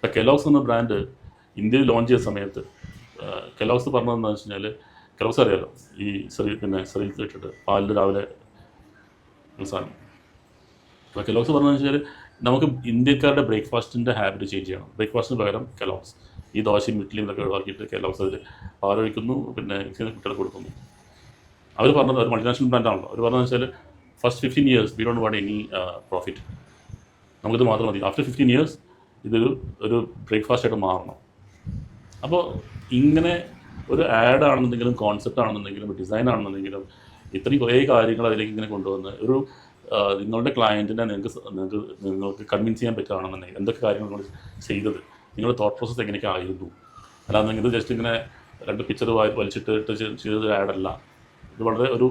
ഇപ്പോൾ കെലോഗ്സ് എന്ന ബ്രാൻഡ് ഇന്ത്യയിൽ ലോഞ്ച് ചെയ്ത സമയത്ത് കെലോഗ്സ് പറഞ്ഞതെന്ന് വെച്ച് കഴിഞ്ഞാൽ കെലോഗ്സ് അറിയാലോ, ഈ സെറീൽസ് ഇട്ടിട്ട് പാലിൽ രാവിലെ സാധനം. അപ്പോൾ കെലോഗ്സ് പറഞ്ഞതെന്ന് വെച്ചാൽ നമുക്ക് ഇന്ത്യക്കാരുടെ ബ്രേക്ക്ഫാസ്റ്റിൻ്റെ ഹാബിറ്റ് ചേഞ്ച് ചെയ്യണം. ബ്രേക്ക്ഫാസ്റ്റിന് പകരം കെലോഗ്സ്, ഈ ദോശയും ഇഡ്ഡലിയും ഇതൊക്കെ ഒഴിവാക്കിയിട്ട് കെലോഗ്സ് അതിൽ പാലൊഴിക്കുന്നു, പിന്നെ കുട്ടികളെ കൊടുക്കുന്നു. അവർ പറഞ്ഞത് ഒരു മൾട്ടിനാഷണൽ ബ്രാൻഡാണല്ലോ. അവർ പറഞ്ഞതെന്ന് വെച്ചാൽ first 15 years we don't want any profit, നമുക്കിത് മാത്രം മതി. ആഫ്റ്റർ 15 years ഒരു ബ്രേക്ക്ഫാസ്റ്റായിട്ട് മാറണം. അപ്പോൾ ഇങ്ങനെ ഒരു ആഡ് ആണെന്നുണ്ടെങ്കിലും കോൺസെപ്റ്റ് ആണെന്നുണ്ടെങ്കിലും ഡിസൈൻ ആണെന്നുണ്ടെങ്കിലും ഇത്രയും കുറേ കാര്യങ്ങൾ അതിലേക്ക് ഇങ്ങനെ കൊണ്ടുവന്ന് ഒരു നിങ്ങളുടെ ക്ലയൻറ്റിനെ നിങ്ങൾക്ക് കൺവിൻസ് ചെയ്യാൻ പറ്റുകയാണെന്നുണ്ടെങ്കിൽ എന്തൊക്കെ കാര്യങ്ങൾ നിങ്ങൾ ചെയ്തത്, നിങ്ങളുടെ തോട്ട് പ്രോസസ്സ് എങ്ങനെയൊക്കെ ആയിരുന്നു. അല്ലാതെ ഇത് ജസ്റ്റ് ഇങ്ങനെ 2 പിക്ചർ വലിച്ചിട്ട് ചെയ്തൊരു ആഡല്ല. ഇത് വളരെ ഒരു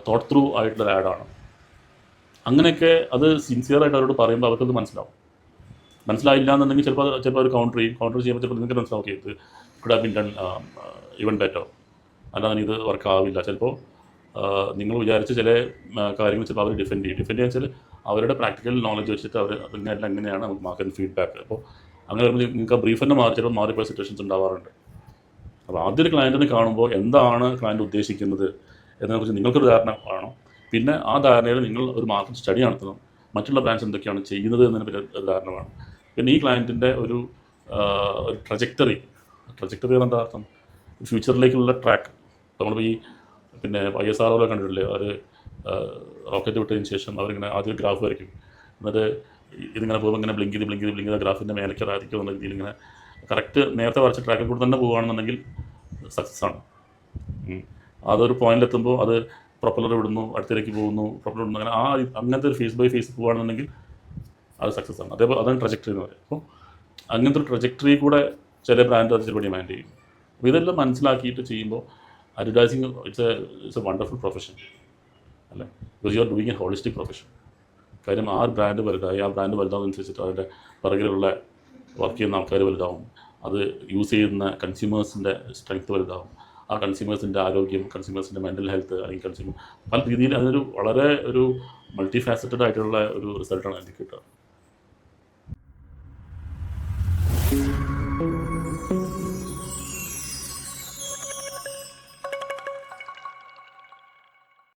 തോട്ട് ത്രൂ ആയിട്ടുള്ളൊരു ആഡാണ്. അങ്ങനെയൊക്കെ അത് സിൻസിയറായിട്ട് അവരോട് പറയുമ്പോൾ അവർക്കത് മനസ്സിലായില്ല എന്നുണ്ടെങ്കിൽ ചിലപ്പോൾ അവർ കൗണ്ടർ ചെയ്യുമ്പോൾ ചിലപ്പോൾ നിങ്ങൾക്ക് മനസ്സിലാവും, ഓക്കെ ഇത് could have been done even better, അല്ലാതെ ഇത് വർക്ക് ആവില്ല. ചിലപ്പോൾ നിങ്ങൾ വിചാരിച്ച ചില കാര്യങ്ങൾ ചിലപ്പോൾ അവർ ഡിഫെൻഡ് ചെയ്യാൻ വെച്ചാൽ അവരുടെ പ്രാക്ടിക്കൽ നോളജ് വെച്ചിട്ട് അവർ എങ്ങനെയാണ് നമുക്ക് മാർക്കറ്റ് ഫീഡ്ബാക്ക്. അപ്പോൾ അങ്ങനെ വരുമ്പോൾ നിങ്ങൾക്ക് ബ്രീഫ് തന്നെ ചിലപ്പോൾ മാറിപ്പോയ സിറ്റുവേഷൻസ് ഉണ്ടാവാറുണ്ട്. അപ്പോൾ ആദ്യം ക്ലയൻറ്റിനെ കാണുമ്പോൾ എന്താണ് ക്ലയൻറ്റ് ഉദ്ദേശിക്കുന്നത് എന്നതിനെക്കുറിച്ച് നിങ്ങൾക്കൊരു ധാരണ വേണം. പിന്നെ ആ ധാരണയിൽ നിങ്ങൾ ഒരു മാർക്കറ്റ് സ്റ്റഡി നടത്തണം, മറ്റുള്ള ബ്രാൻഡ്സ് എന്തൊക്കെയാണ് ചെയ്യുന്നത് എന്നതിനെ പറ്റി ഒരു ധാരണ വേണം. പിന്നെ ഈ ക്ലയൻറ്റിൻ്റെ ഒരു ട്രജക്ടറി എന്താ അർത്ഥം, ഫ്യൂച്ചറിലേക്കുള്ള ട്രാക്ക്. നമ്മളിപ്പോൾ ഈ പിന്നെ ISRO കണ്ടിട്ടില്ലേ, അവർ റോക്കറ്റ് വിട്ടതിന് ശേഷം അവരിങ്ങനെ ആദ്യം ഗ്രാഫ് വരയ്ക്കും, എന്നിട്ട് ഇതിങ്ങനെ പോകുമ്പോൾ ഇങ്ങനെ ബ്ലിങ്ക് ചെയ്ത് ഗ്രാഫിൻ്റെ മേലേക്ക് ആയിരിക്കും എന്ന രീതിയിൽ ഇങ്ങനെ കറക്റ്റ് നേരത്തെ വരച്ച ട്രാക്കിൽ കൂടെ തന്നെ പോകുകയാണെന്നുണ്ടെങ്കിൽ സക്സസ് ആണ്. അതൊരു പോയിന്റിലെത്തുമ്പോൾ അത് പ്രൊപ്പലർ വിടുന്നു, അടുത്തേക്ക് പോകുന്നു, പ്രൊപ്പലർ വിടുന്നു, അങ്ങനെ അങ്ങനത്തെ ഒരു ഫേസ് ബൈ ഫേസ് പോകുകയാണെന്നുണ്ടെങ്കിൽ അത് സക്സസ് ആണ്. അതേപോലെ അതാണ് ട്രജക്ടറി എന്ന് പറയും. അപ്പോൾ അങ്ങനത്തെ ഒരു ട്രജക്ടറി കൂടെ ചില ബ്രാൻഡ് അത് ചിലപ്പോൾ ഡിമാൻഡ് ചെയ്യും. അപ്പോൾ ഇതെല്ലാം മനസ്സിലാക്കിയിട്ട് ചെയ്യുമ്പോൾ advertising it's a wonderful profession അല്ലേ, because you are doing a holistic profession. കാര്യം ആ ബ്രാൻഡ് വലുതായി, ആ ബ്രാൻഡ് വലുതാവുന്നതനുസരിച്ചിട്ട് അതിൻ്റെ പിറകിലുള്ള വർക്ക് ചെയ്യുന്ന ആൾക്കാർ വലുതാവും, അത് യൂസ് ചെയ്യുന്ന കൺസ്യൂമേഴ്സിൻ്റെ സ്ട്രെങ്ത് വലുതാവും, ആ കൺസ്യൂമേഴ്സിൻ്റെ ആരോഗ്യം, കൺസ്യൂമേഴ്സിൻ്റെ മെൻ്റൽ ഹെൽത്ത്, അല്ലെങ്കിൽ കൺസ്യൂമർ പല രീതിയിൽ അതൊരു വളരെ ഒരു മൾട്ടി ഫാസറ്റഡ് ആയിട്ടുള്ള ഒരു റിസൾട്ടാണ് എനിക്ക് കിട്ടുക.